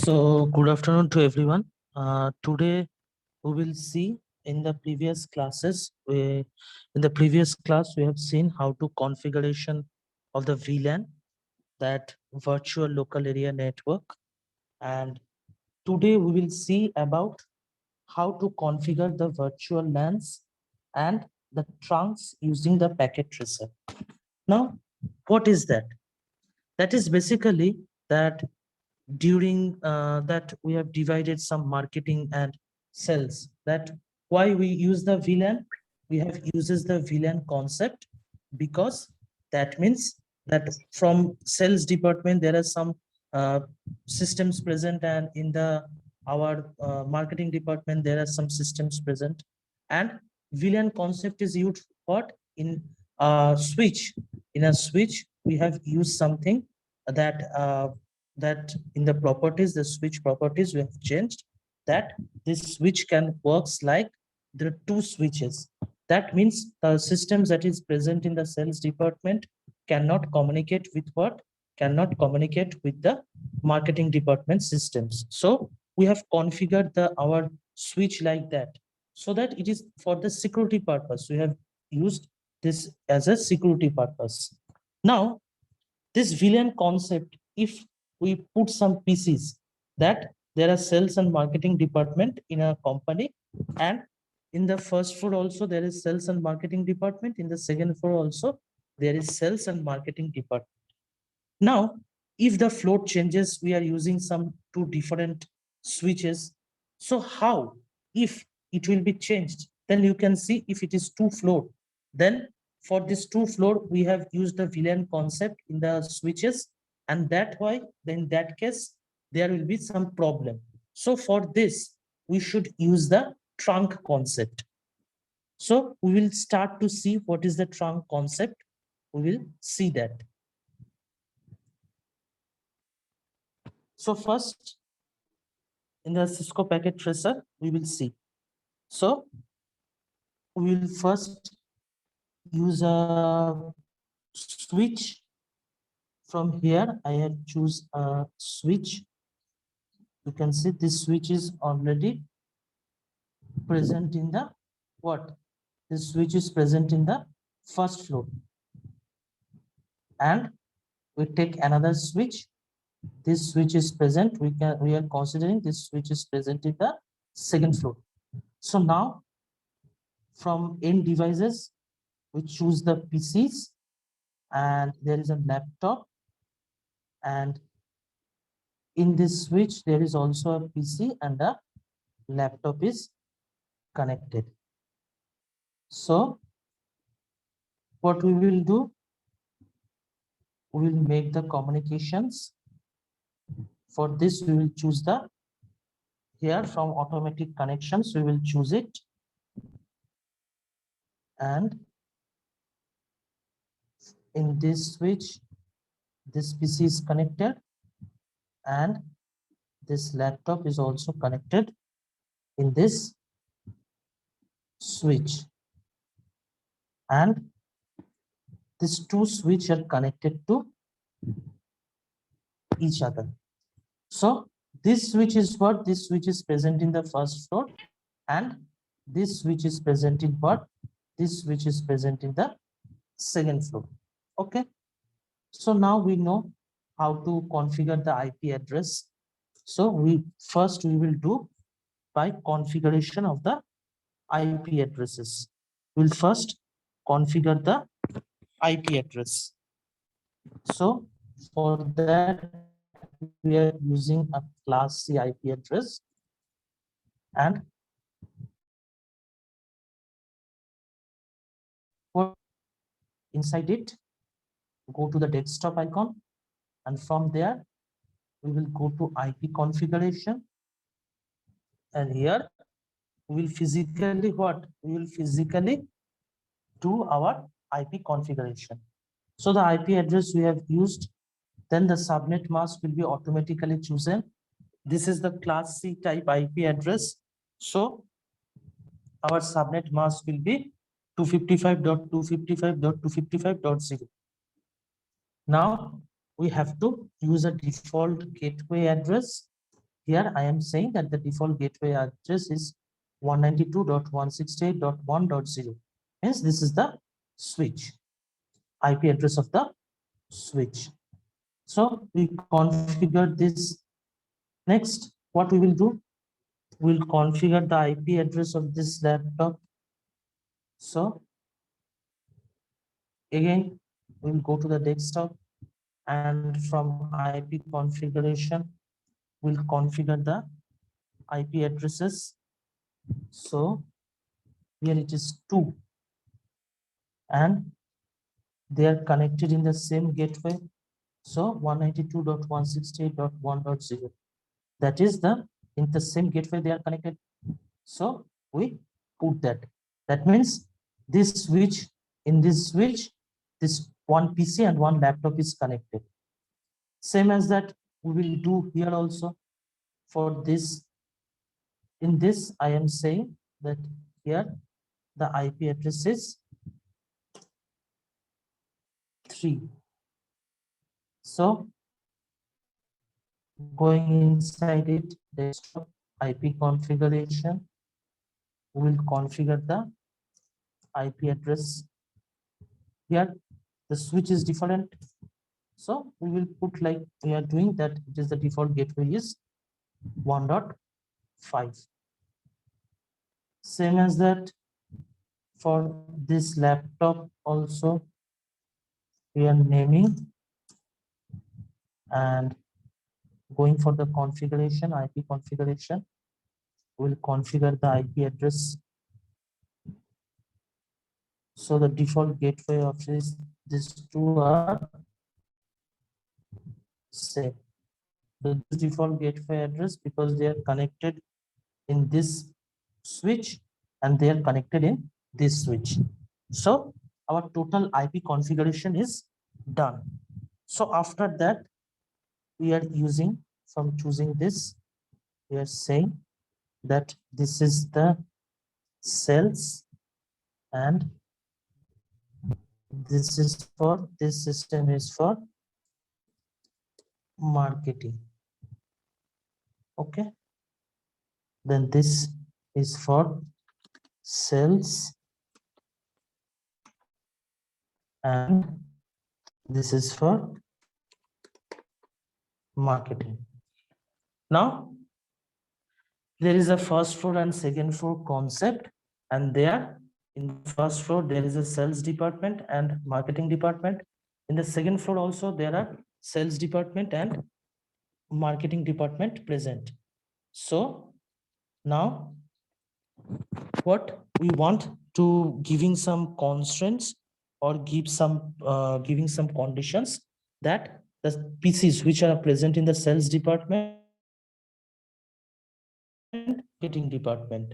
So, good afternoon to everyone. Today, we will see in the previous classes, in the previous class, we have seen how to configuration of the VLAN, that virtual local area network. And today we will see about how to configure the virtual LANs and the trunks using the packet tracer. Now, what is that? That is basically that during that we have divided some marketing and sales. That why we use the VLAN. We have uses the VLAN concept because that means that from sales department there are some uh, systems present, and in the our marketing department there are some systems present, and VLAN concept is used what in a switch. In a switch we have used something that in the properties, the switch properties we have changed, that this switch can works like there are two switches. That means the systems that is present in the sales department cannot communicate with what? Cannot communicate with the marketing department systems. So we have configured our switch like that, so that it is for the security purpose. We have used this as a security purpose. Now, this VLAN concept, if we put some pieces, that there are sales and marketing department in a company, and in the first floor also there is sales and marketing department, in the second floor also there is sales and marketing department. Now, if the float changes, we are using some two different switches. So how, if it will be changed, then you can see if it is two float, then for this two float, we have used the VLAN concept in the switches, and that why, then in that case, there will be some problem. So for this, we should use the trunk concept. So we will start to see what is the trunk concept. We will see that. So first, in the Cisco packet tracer, we will see. So we will first use a switch. From here, I have choose a switch. You can see this switch is already present in the what? This switch is present in the first floor. And we take another switch. This switch is present. We are considering this switch is present in the second floor. So now from end devices, we choose the PCs, and there is a laptop, and in this switch there is also a PC and a laptop is connected. So what we will do, we will make the communications. For this we will choose the, here from automatic connections we will choose it, and in this switch this PC is connected and this laptop is also connected in this switch, and these two switches are connected to each other. So this switch is what? This switch is present in the first floor, and this switch is present in what? This switch is present in the second floor. Okay. So now we know how to configure the IP address. So we will do by configuration of the IP addresses. We'll first configure the IP address. So for that we are using a class C IP address, and inside it go to the desktop icon, and from there we will go to IP configuration, and here we will physically what? We will physically do our IP configuration. So the IP address we have used, then the subnet mask will be automatically chosen. This is the class C type IP address. So our subnet mask will be 255.255.255.0. Now we have to use a default gateway address. here I am saying that the default gateway address is 192.168.1.0. Hence, this is the switch, IP address of the switch. So we configure this. Next, what we will do, we'll configure the IP address of this laptop. So again, we'll go to the desktop, and from IP configuration, we'll configure the IP addresses. So here it is 2, and they are connected in the same gateway. So 192.168.1.0. That is in the same gateway they are connected. So we put that. That means this switch, in this switch, this one PC and one laptop is connected. Same as that we will do here also. For this, in this I am saying that here the IP address is 3. So going inside it, desktop IP configuration, we will configure the IP address. Here the switch is different, so we will put like we are doing that. It is the default gateway is 1.5. Same as that for this laptop also, we are naming and going for the configuration, IP configuration. We'll configure the IP address. So the default gateway of these two are same. The default gateway address, because they are connected in this switch and they are connected in this switch. So our total IP configuration is done. So after that, we are using, from choosing this, we are saying that this is the sales and this is for, this system is for marketing. Okay, then this is for sales and this is for marketing. Now there is a first floor and second floor concept, and there in the first floor there is a sales department and marketing department. In the second floor also there are sales department and marketing department present. So now what we want to giving some constraints or give some giving some conditions that the PCs which are present in the sales department, marketing department,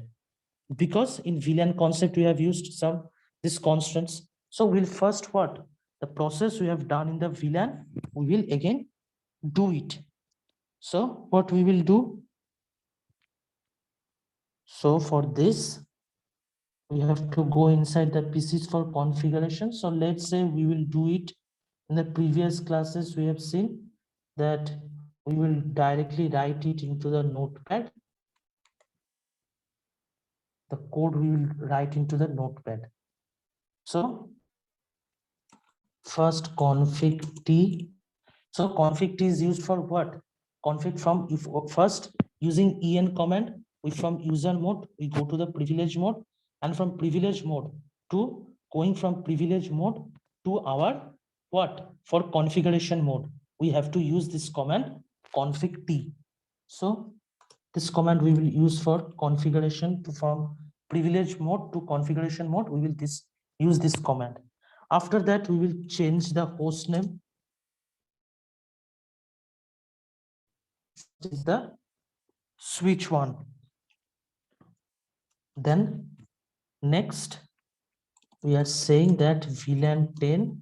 because in VLAN concept we have used some these constraints. So we'll first what the process we have done in the VLAN, we will again do it. So what we will do, so for this we have to go inside the PCs for configuration. So let's say we will do it in the previous classes. We have seen that we will directly write it into the notepad. The code we will write into the notepad. So first config T. So config T is used for what? Config from, if first using en command, we from user mode we go to the privilege mode, and from privilege mode to going from privilege mode to our what, for configuration mode, we have to use this command config T. So this command we will use for configuration, to from privilege mode to configuration mode, we will use this command. After that we will change the host name. Is the switch 1. Then next we are saying that VLAN 10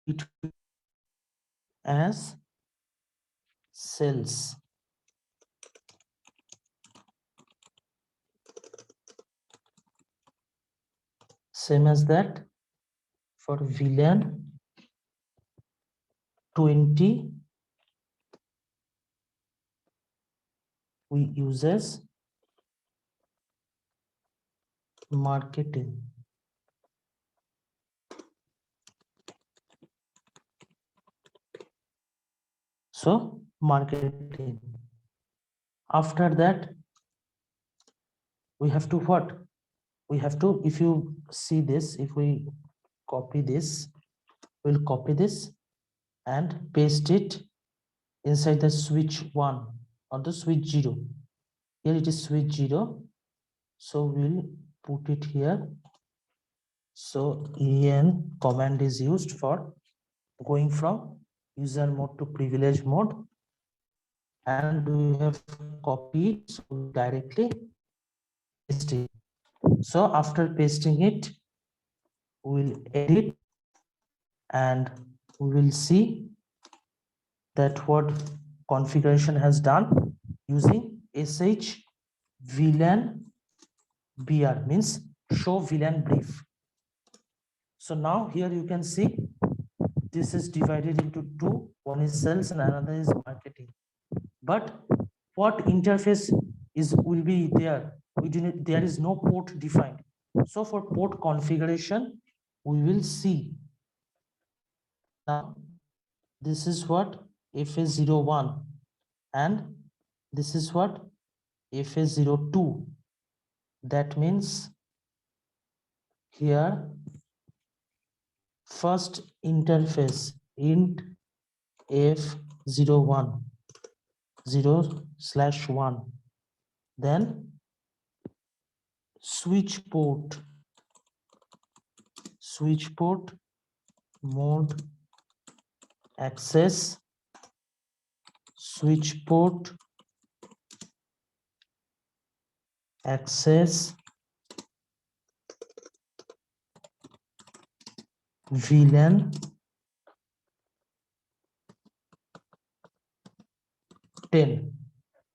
it as cells. Same as that for VLAN 20 we uses marketing. So marketing. After that, we have to what? We have to, if you see this, if we copy this, we'll copy this and paste it inside the switch 1 or the switch 0. Here it is switch 0. So we'll put it here. So en command is used for going from user mode to privilege mode, and we have copied, so directly paste it. So after pasting it, we'll edit and we will see that what configuration has done using sh VLAN br, means show VLAN brief. So now here you can see this is divided into two. One is sales and another is marketing. But what interface will be there? There is no port defined. So for port configuration, we will see. Now, this is what FA01 and this is what FA02. That means here first interface int F01 0/1, then switch port mode access switch port access VLAN 10.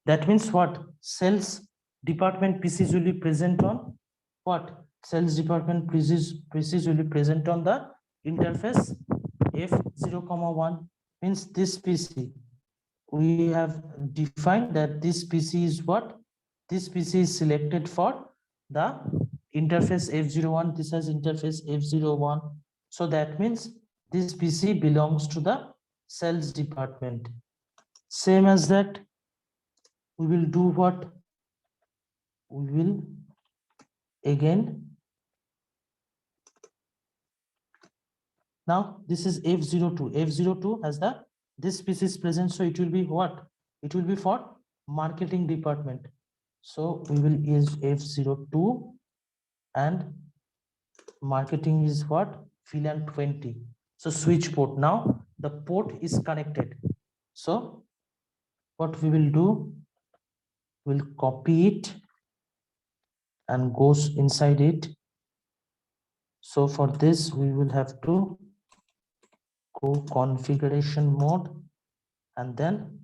That means what? Sales department PCs will be present on what? Sales department PCs will be present on the interface F0,1, means this PC. We have defined that this PC is what? This PC is selected for the interface F01. This has interface F01. So that means this PC belongs to the sales department. Same as that, we will do what? We will again. Now this is F02. F02 has this PC is present, so it will be what? It will be for marketing department. So we will use F02 and marketing is what? VLAN 20. So switch port. Now the port is connected. So what we will do? We'll copy it and goes inside it. So for this, we will have to go configuration mode and then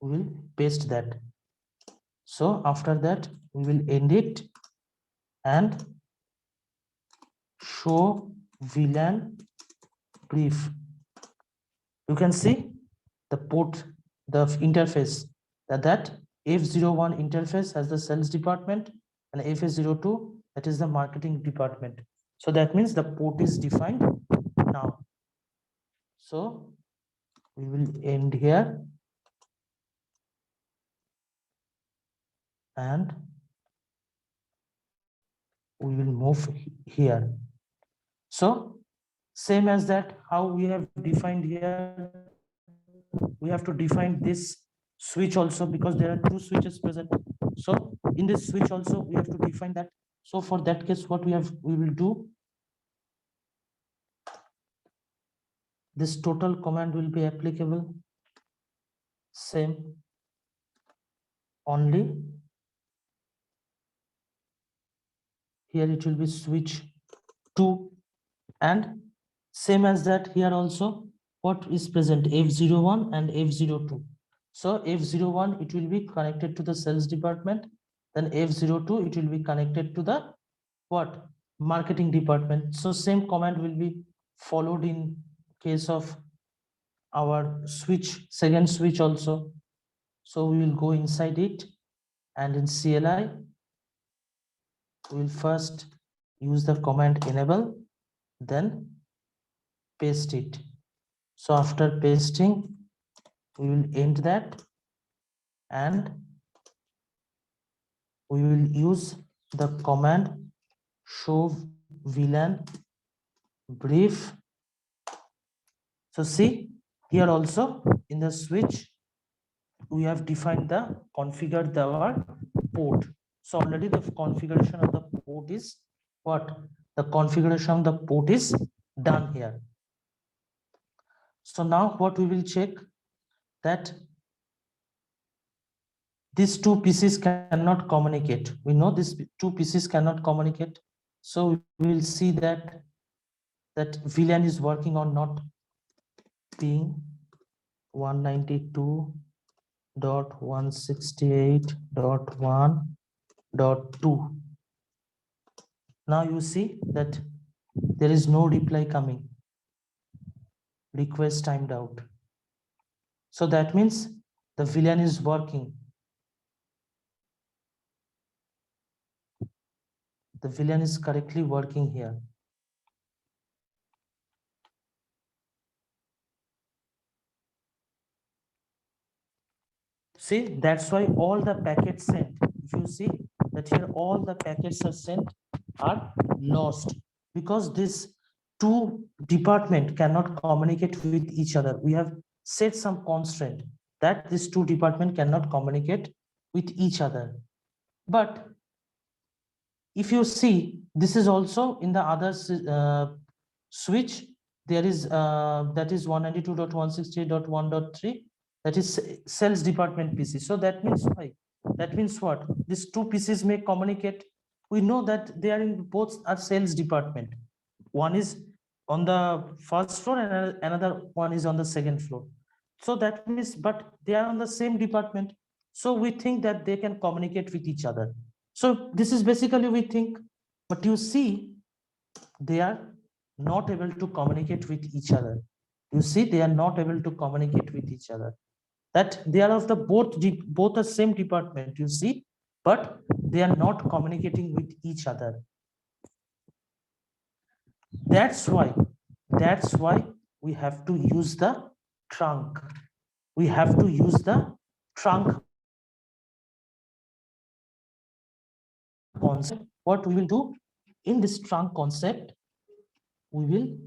we will paste that. So after that, we will end it and show VLAN brief. You can see the port, the interface, that F01 interface has the sales department and F02 that is the marketing department. So that means the port is defined now. So we will end here and we will move here. So same as that, how we have defined here, we have to define this switch also, because there are two switches present. So in this switch also we have to define that. So for that case, what we will do, this total command will be applicable. Same, only here it will be switch 2, and same as that here also what is present, F01 and F02. So F01 it will be connected to the sales department, then F02 it will be connected to the what? Marketing department. So same command will be followed in case of our switch, second switch also. So we will go inside it and in CLI we will first use the command enable, then paste it. So after pasting, we will end that and we will use the command show VLAN brief. So see here also in the switch, we have defined the configured our port. So already the configuration of the port is what? The configuration of the port is done here. So now what we will check that these two pieces cannot communicate. We know these two pieces cannot communicate. So we will see that VLAN is working on not being 192.168.1.2. Now you see that there is no reply coming. Request timed out. So that means the VLAN is working. The VLAN is correctly working here. See, that's why all the packets sent, if you see that here all the packets are sent are lost because this two department cannot communicate with each other. We have set some constraint that these two department cannot communicate with each other. But if you see, this is also in the other switch, there is that is 192.168.1.3, that is sales department PC. So that means why? That means what? These two PCs may communicate. We know that they are in both are sales department. One is on the first floor and another one is on the second floor. So that means, but they are on the same department. So we think that they can communicate with each other. So this is basically we think, but you see, they are not able to communicate with each other. You see, they are not able to communicate with each other. That they are of the both the same department, you see, but they are not communicating with each other. That's why we have to use the trunk. We have to use the trunk concept. What we will do in this trunk concept, we will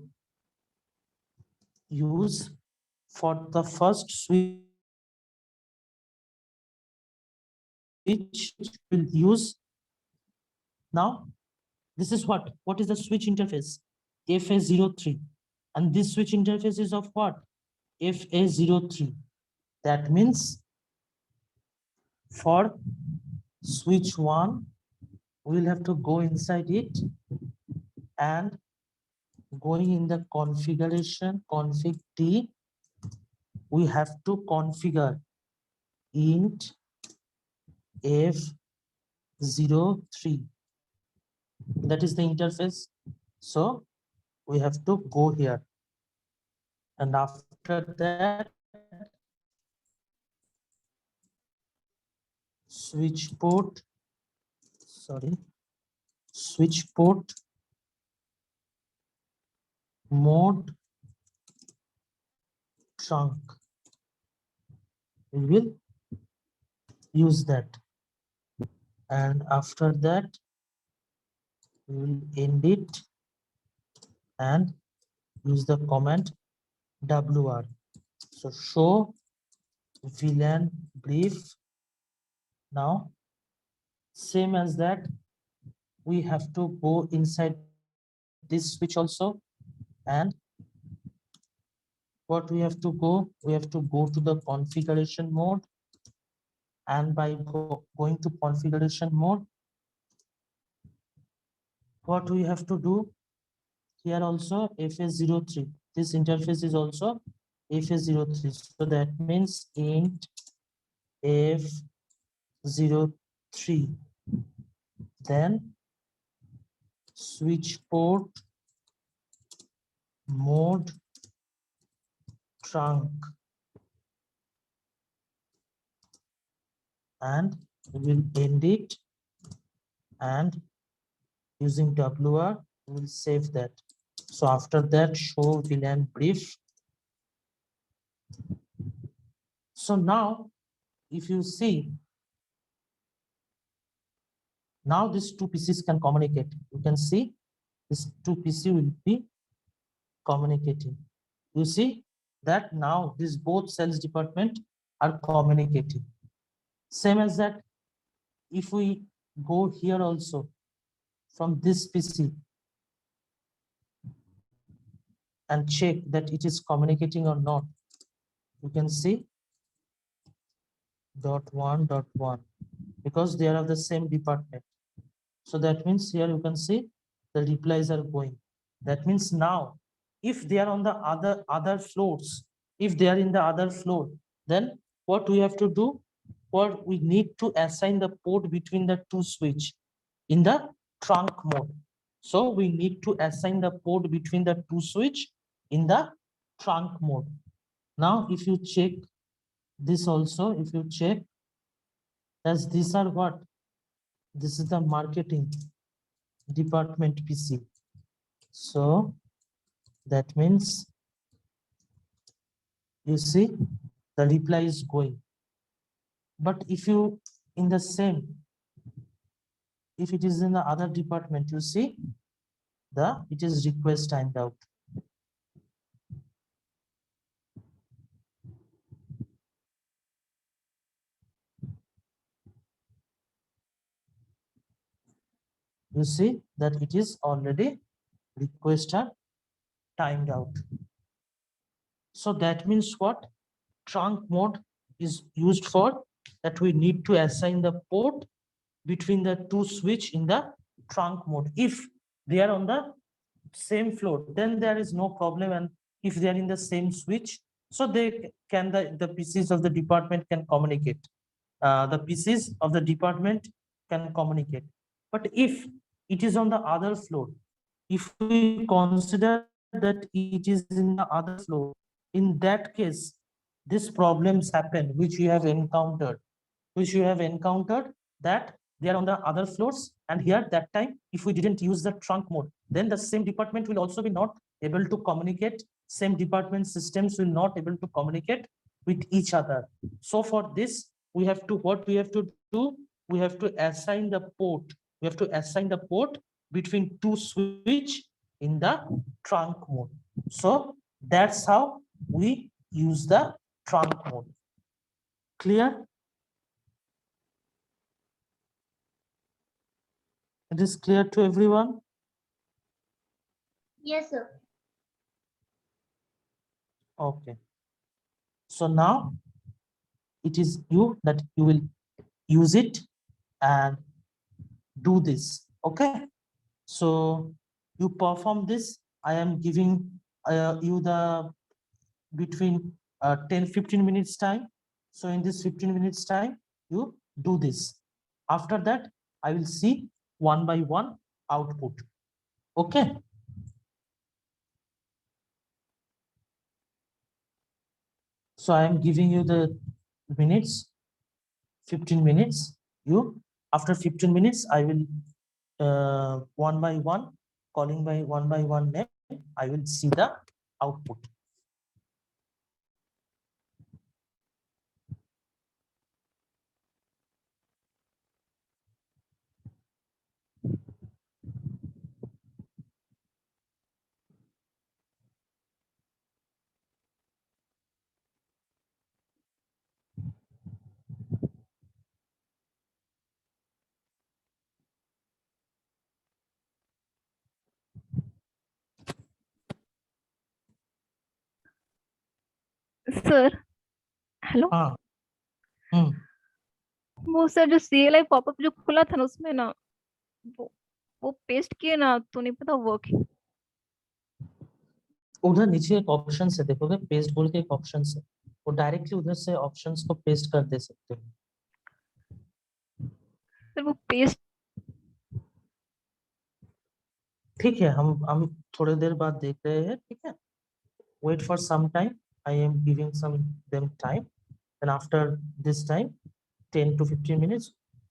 use for the first switch will use now. This is what is the switch interface? FA03, and this switch interface is of what? FA03. That means for switch 1 we will have to go inside it and going in the configuration config T, we have to configure int F03. That is the interface. So we have to go here, and after that switch port mode trunk, we will use that, and after that we will end it and use the command WR. So show VLAN brief. Now same as that, we have to go inside this switch also, and what we have to go to the configuration mode, and by going to configuration mode, what we have to do here also FA03. This interface is also FA03. So that means int F03, then switch port mode trunk, and we will end it, and using WR, we will save that. So after that, show VLAN brief. So now, if you see, now these two PCs can communicate. You can see this two PC will be communicating. You see that now these both sales department are communicating. Same as that, if we go here also from this PC and check that it is communicating or not, you can see .1.1 because they are of the same department. So that means here you can see the replies are going. That means now, if they are on the other floors, if they are in the other floor, then what we have to do? What we need to assign the port between the two switch in the trunk mode. So we need to assign the port between the two switch in the trunk mode. Now, if you check this also, if you check, as these are what? This is the marketing department PC. So that means you see the reply is going. But if you in the same, if it is in the other department, you see it is request timed out. You see that it is already request are timed out. So that means what? Trunk mode is used for that we need to assign the port between the two switch in the trunk mode. If they are on the same floor, then there is no problem. And if they are in the same switch, so they can, the PCs of the department can communicate. The PCs of the department can communicate. But if it is on the other floor, if we consider that it is in the other floor, in that case, these problems happen, which you have encountered, that they are on the other floors. And here, that time, if we didn't use the trunk mode, then the same department will also be not able to communicate. Same department systems will not able to communicate with each other. So for this, we have to, what we have to do? We have to assign the port. We have to assign the port between two switch in the trunk mode. So that's how we use the trunk mode. Clear? It is clear to everyone? Yes, sir. Okay. So now it is you that you will use it and do this. Okay. So you perform this. I am giving you the between 10-15 minutes time. So in this 15 minutes time, you do this. After that, I will see one by one output. Okay. So I am giving you the minutes, 15 minutes. You, after 15 minutes, I will one by one, calling by one name, I will see the output. Sir hello हाँ वो sir जो CLI popup जो खुला था ना उसमें ना वो पेस्ट किए ना तो नहीं पता वर्क उधर नीचे एक ऑप्शन से देखोगे, पेस्ट बोल के एक ऑप्शन से, वो डायरेक्टली उधर से ऑप्शंस को पेस्ट कर दे सकते हो। सर वो पेस्ट ठीक है, हम थोड़ी देर बाद देख रहे हैं। ठीक है, wait for some time, I am giving some them time, and after this time 10 to 15 minutes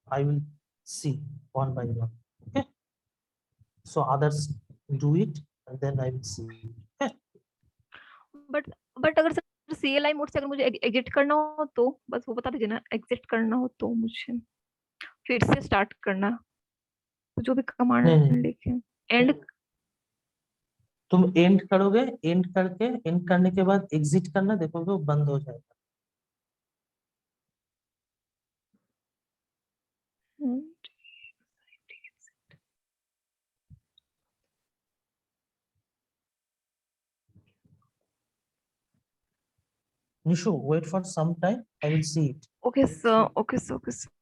I will see one by one. Okay. So others do it and then I will see. Okay. But अगर sir CLI mode से अगर मुझे exit करना हो तो बस वो बता दीजिए ना, एग्जिट करना हो तो मुझे फिर से स्टार्ट करना, तो जो भी कमांड नहीं, लिखे एंड। तुम एंड करोगे, एंड करके एंड करने के बाद एग्जिट करना, देखोगे वो बंद हो जाएगा। Nishu, wait for some time. I will see it. Okay sir, okay sir, okay sir.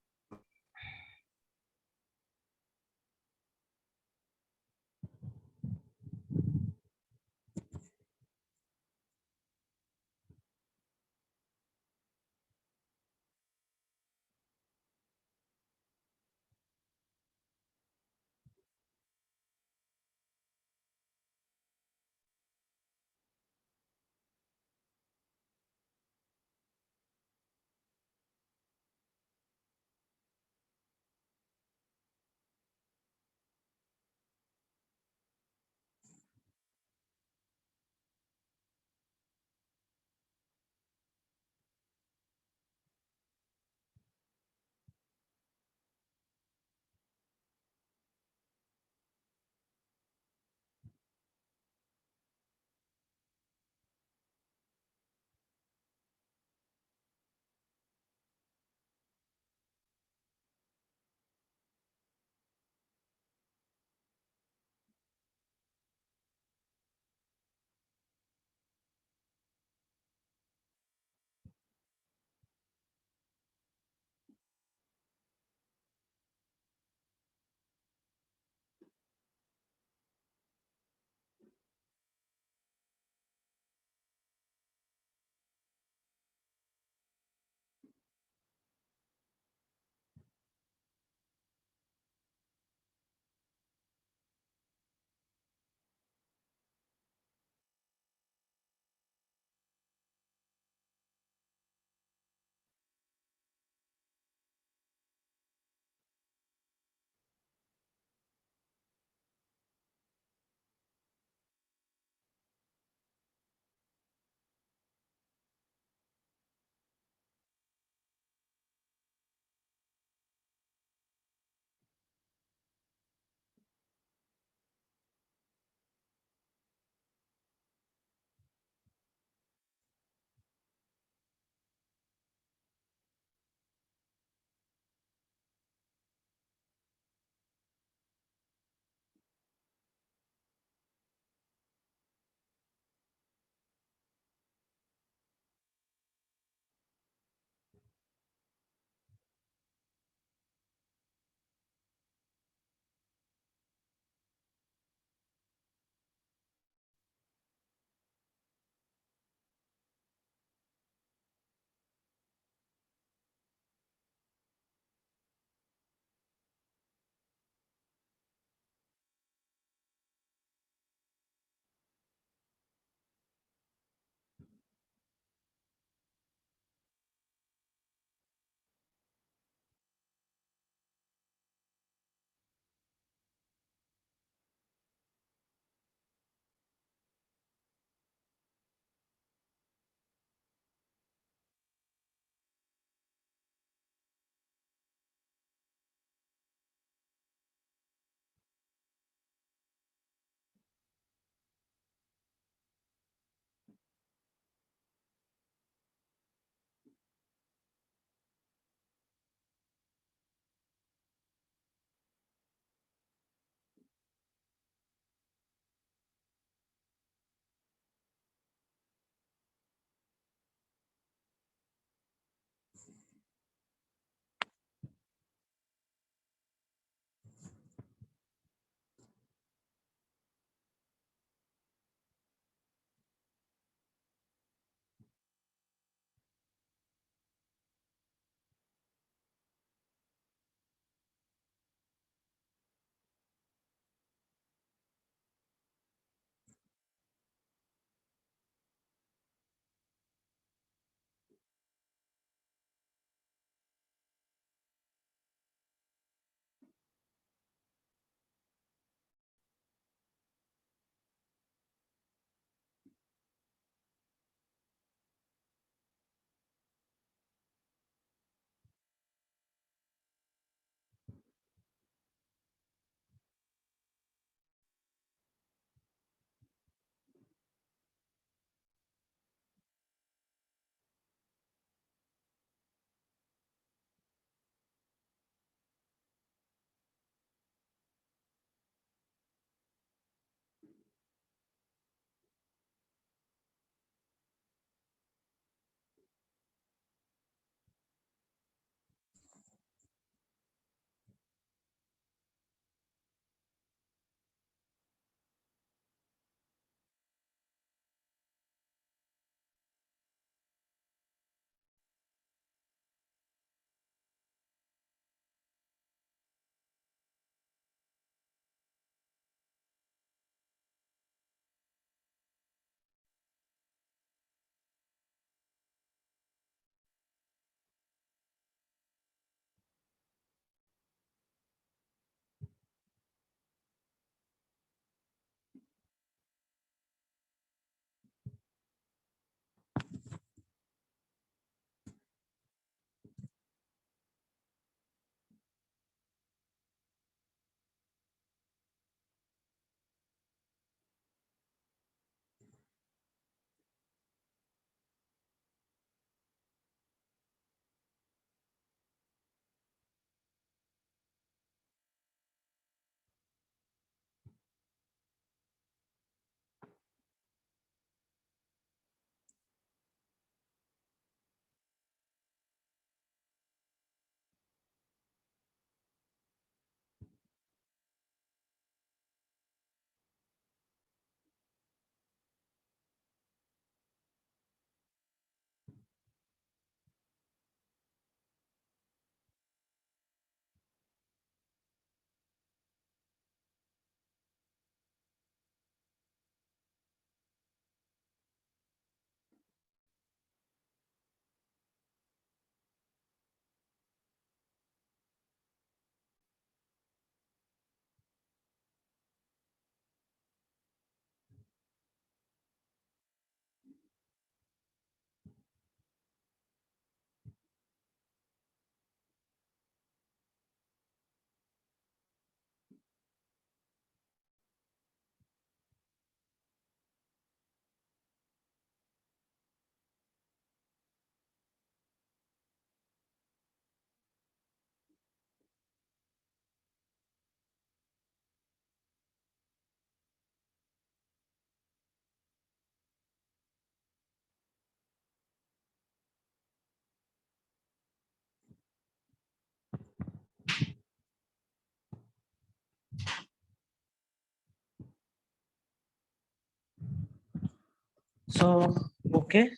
So, okay,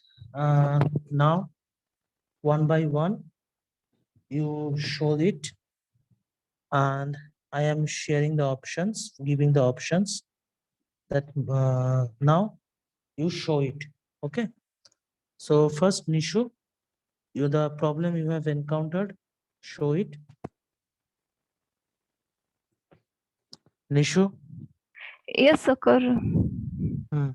now one by one, you show it, and I am sharing the options, giving the options that now you show it. Okay. So first, Nishu, you the problem you have encountered, show it. Nishu. Yes, sir. कर Hmm.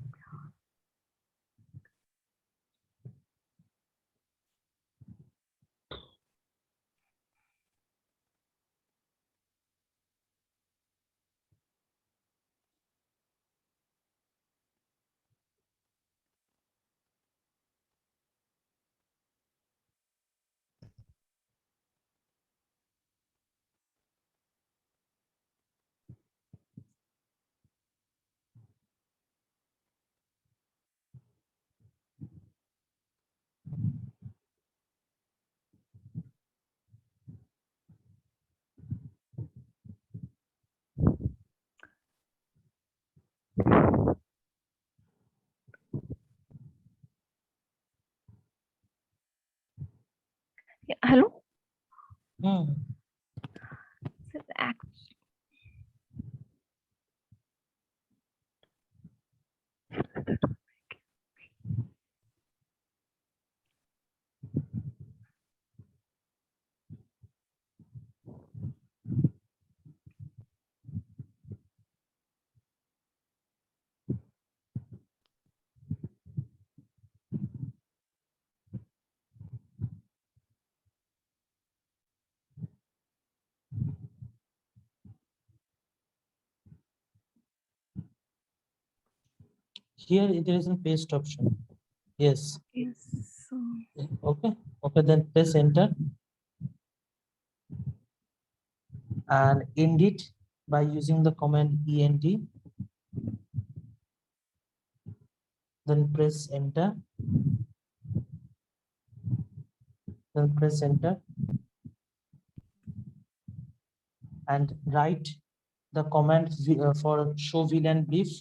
Hello. Hmm. Sir, act- Here there is a paste option. Yes. Yes. Okay. Okay. Then press enter and end it by using the command end. Then press enter. Then press enter and write the command for show VLAN brief.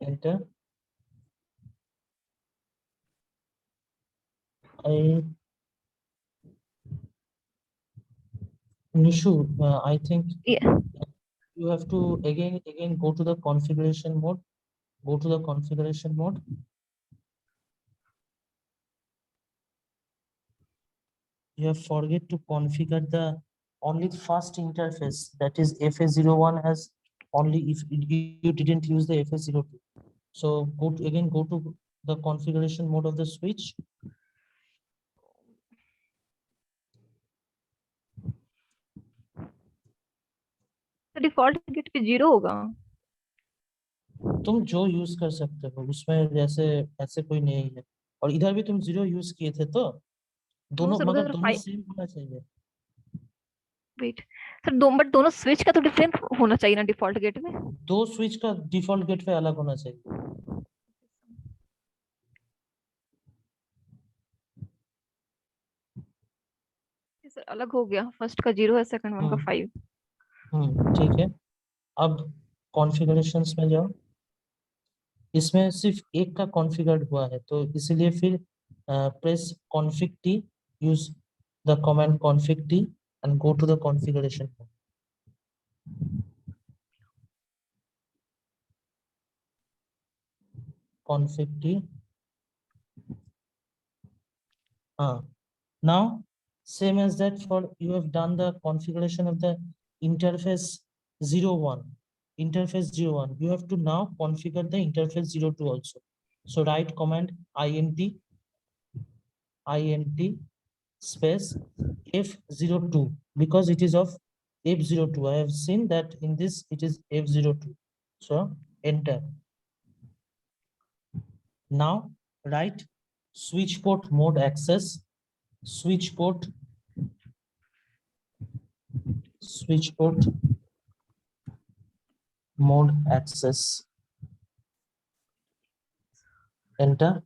Enter. Nishu, I think Yeah. you have to again go to the configuration mode. Go to the configuration mode. You have forget to configure the only first interface, that is FA01 has only if you didn't use the FA02. So again go to the configuration mode of the switch. तो default gate पे 0 होगा. तुम जो use कर सकते हो उसमें जैसे ऐसे कोई नहीं है, और इधर भी तुम 0 यूज किए थे तो नो दोनों, सर, मगर उधर दोनों 5. सेम होना चाहिए। वेट सर, बट दोनों स्विच का तो डिफरेंट होना चाहिए ना डिफॉल्ट गेट में. दो स्विच का डिफॉल्ट गेटवे अलग होना चाहिए। ये सर अलग हो गया, फर्स्ट का 0 है, सेकंड वन का 5. ठीक है। अब कॉन्फ़िगरेशंस में जाओ, इसमें सिर्फ एक का कॉन्फ़िगर्ड हुआ है तो इसलिए फिर press config t, use the command config t and go to the configuration mode. Config t. Now same as that, for you have done the configuration of the interface 01, interface 01, you have to now configure the interface 02 also. So write command int space f02, because it is of f02. I have seen that in this it is f02. So enter. Now write switch port mode access, switch port mode access. Enter.